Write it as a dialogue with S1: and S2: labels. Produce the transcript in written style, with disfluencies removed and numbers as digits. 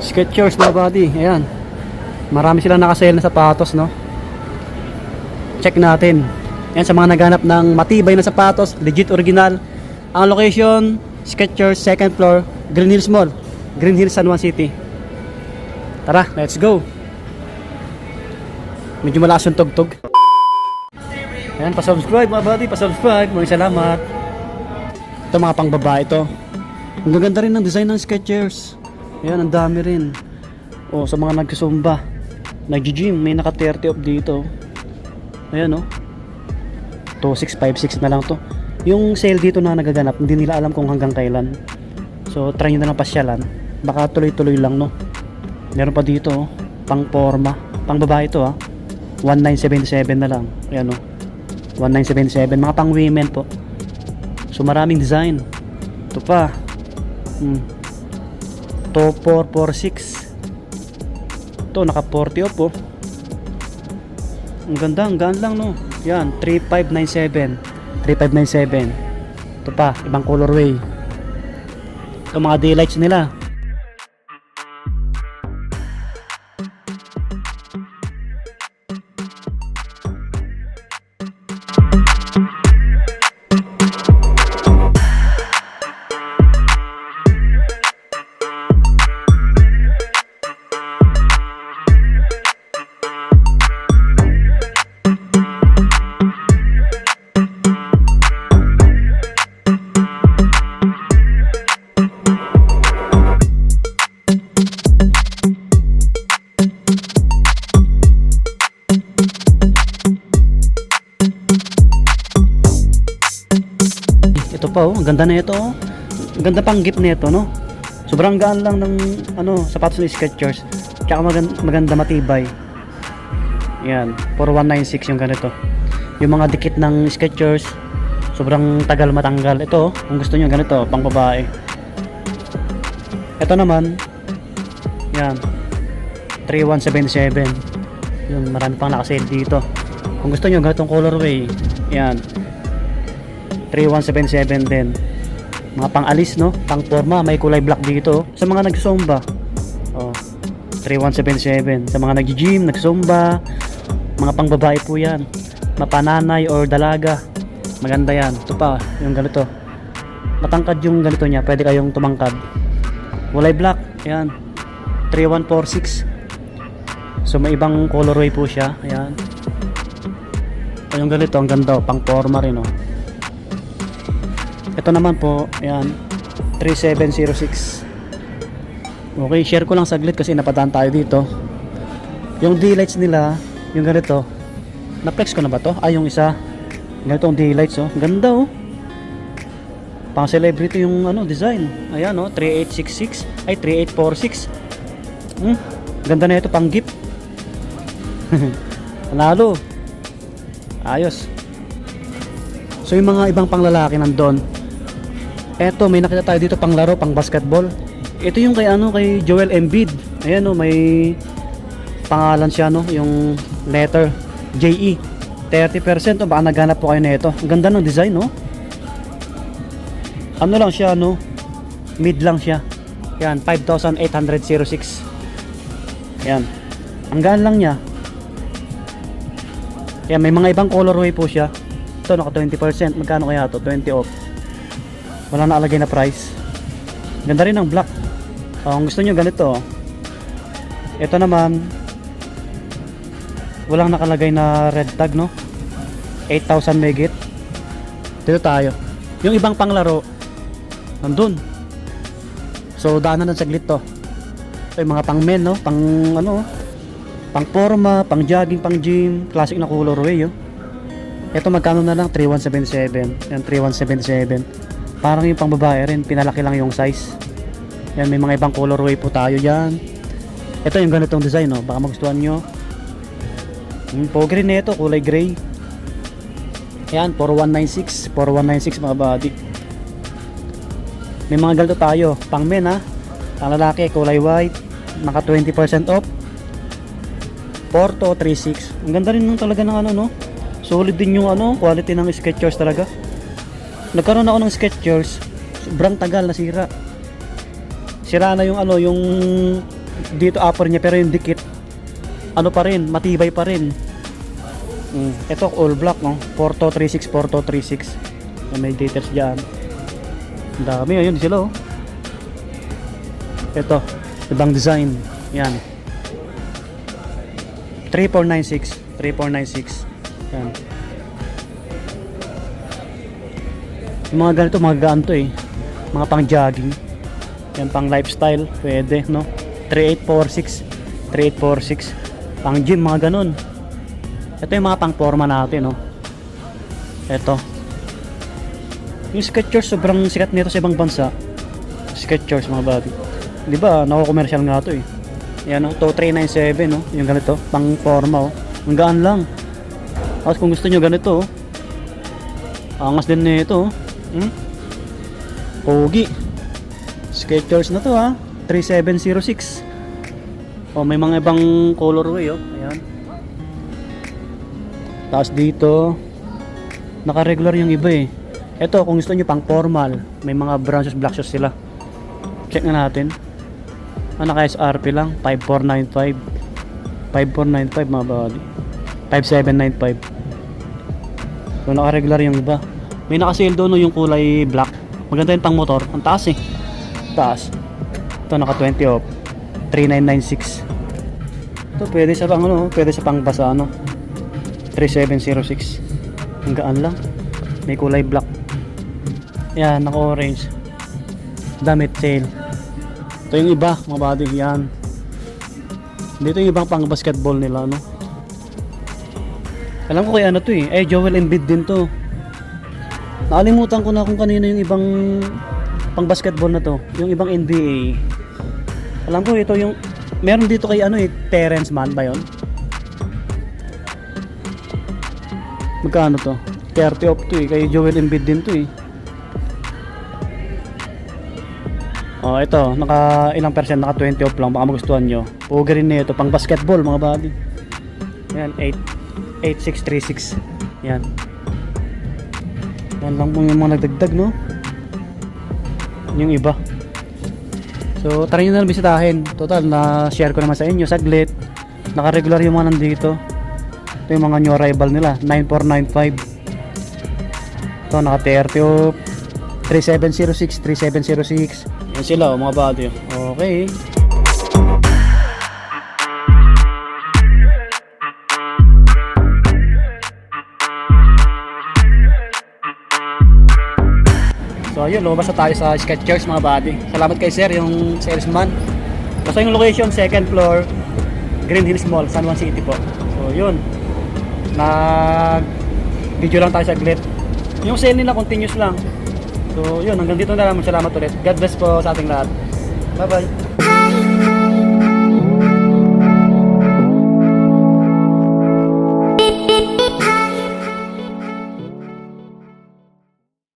S1: Skechers mga buddy. Ayan. Marami silang nakasale na sapatos, no? Check natin. Ayan, sa mga naghanap ng matibay na sapatos, legit original. Ang location, Skechers, second floor, Green Hills Mall, Green Hills, San Juan City. Tara, let's go. Medyo malakas yung tugtog. Ayan, pa-subscribe mga buddy, pa-subscribe. Maraming salamat. Ito mga pang babae ito. Ang gaganda rin ng design ng Skechers. Ayan, ang dami rin. O, sa mga nagsusumba, nag-gym, may naka 30 off dito. Ayan, o. 2656 na lang to. Yung sale dito na nagaganap, hindi nila alam kung hanggang kailan. So, try nyo na lang pasyalan. Baka tuloy-tuloy lang, no. Meron pa dito, oh, pang forma. Pang babae ito, 1977 na lang. Ayan, o. 1977. Mga pang women po. So, maraming design. Ito pa. To 446. Ito, naka 40 off, oh. Ang ganda, ang gaan lang, no. Yan, 3597. 3597. Ito pa, ibang colorway. Ito mga daylights nila. Ito pa, oh, ang ganda na ito, oh. Ang ganda pang gift nito, no. Sobrang gaan lang ng sapatos ng Skechers. Tsaka maganda matibay. Yan, 4196 yung ganito. Yung mga dikit ng Skechers, sobrang tagal matanggal. Ito, kung gusto niyo ganito, pang babae. Ito naman, yan, 3177. Yung marami pang nakasale dito. Kung gusto niyo ganitong colorway, yan, 3177 din. Mga pang-alis, no? Pang-forma, may kulay black dito. Sa mga nag-zumba, 3177. Sa mga nag-gym, nag-zumba, mga pang-babae po yan. Mapananay or dalaga. Maganda yan. Ito pa, yung ganito. Matangkad yung ganito niya. Pwede kayong tumangkad. Kulay black. Ayan. 3146. So, may ibang colorway po siya. Ayan. Yung ganito, ang ganda. Pang-forma rin, oh. Ito naman po, ayan, 3706. Okay, share ko lang saglit kasi napadaan tayo dito. Yung daylights nila, yung ganito, na-flex ko na ba to? Yung isa, ganito ang daylights, oh. Ganda, oh. Pang celebrity yung design. Ayan, oh, 3866, 3846. Ganda na ito, pang gift. Panalo. Ayos. So yung mga ibang panglalaki nandun. Eto, may nakita tayo dito pang laro, pang basketball. Ito yung kay Joel Embiid. Ayan, oh, may pangalan siya, no, yung letter JE. 30%, oh, baka naghanap po kayo nito. Ang ganda ng design, no. Ano lang siya, no, mid lang siya. Yan, 5,806. Yan. Ang gaan lang niya. Yan, may mga ibang colorway po siya. Ito, naka 20%. Magkano kaya to? 20 off. Wala na alagay na price. Ganda rin ng black. Kung gusto nyo ganito, ito naman walang nakalagay na red tag, no. 8,000 megit. Dito tayo. Yung ibang panglaro nandun. So daanan ng saglit to. Ito yung mga pang men, no, pang pang forma, pang jogging, pang gym, classic na colorway, oh. Ito magkano na lang? 3177. Yan, 3177. Parang yung pang babae rin, pinalaki lang yung size. Yan, may mga ibang colorway po tayo yan. Ito yung ganitong design, no? Baka magustuhan nyo. Pogi rin ito, kulay gray. Yan, 4196. 4196 mga body. May mga ganito tayo, pang men, ha. Pang lalaki, kulay white. Naka 20% off. 4236. Ang ganda rin ng talaga ng no. Solid din yung quality ng Skechers talaga. Nagkaroon ako ng Skechers, sobrang tagal nasira. sira na yung ano, yung dito upper niya, pero yung dikit ano pa rin, matibay pa rin. Ito all black, no? 4236, 4236. May details dyan. Ang dami, ayun sila, oh. Ito, ibang design. Yan. 3496, 3496. Yan. Yung mga ganito, mga gaan to eh. Mga pang jogging. Yan, pang lifestyle, pwede, no? 3846, 3846. Pang gym, mga ganun. Ito yung mga pang forma natin, no? Ito. Yung Skechers, sobrang sikat nito sa ibang bansa. Skechers, mga buddy. Di ba, nako-commercial nga to eh. Yan, no? 2397, no? Yung ganito, pang forma, oh. Ang gaan lang. Tapos kung gusto nyo ganito, oh. Angas din nito, oh. Pogi. Skechers na to, ha? 3706. Oh, may mga ibang colorway, oh. Ayan. Tapos dito, naka-regular yung iba eh. Ito, kung gusto nyo pang formal, may mga brown shoes, black shoes sila. Check na natin. Naka-SRP lang, 5495. 5495 mga buddy. 5795. So, naka-regular yung iba. May naka-sale doon, no, yung kulay black. Maganda yung pang motor. Ang taas eh. Taas. Ito, naka-20 off. 3996. Ito, pwede sa pang ano, pwede sa pang basa ano. 3706. Ang gaan lang. May kulay black. Yan, naka-orange. Damit sale. Ito yung iba, mga buddy. Yan. Dito yung ibang pang basketball nila, no? Alam ko kaya ano to eh. Joel Embiid din to. Nakalimutan ko na kung kanino yung ibang pang basketball na to. Yung ibang NBA. Alam ko ito yung meron dito kay ano eh, Terrence Mann ba yun? Magkano to? 30 off to eh. Kay Joel Embiid din to eh. Oh, ito, naka ilang percent, naka 20 off lang, baka magustuhan nyo. Pogi rin nito, pang basketball mga buddy. Yan, 8636. Yan. Yan lang po yung mga nagdagdag, no? Yung iba. So, try nyo na bisitahin. Total, na-share ko naman sa inyo, saglit. Naka-regular yung mga nandito. Ito yung mga new arrival nila, 9495. Ito, naka 30 off. 3706, 3706. Yan sila, oh, mga buddy. Okay. So ayun, lumabas na tayo sa Skechers mga buddy. Salamat kay sir, yung salesman. Basta yung location, second floor, Green Hills Mall, San Juan City po. So yun, nag video lang tayo saglit. Yung sale nila continuous lang. So yun, hanggang dito na lang. Salamat ulit. God bless po sa ating lahat. Bye bye.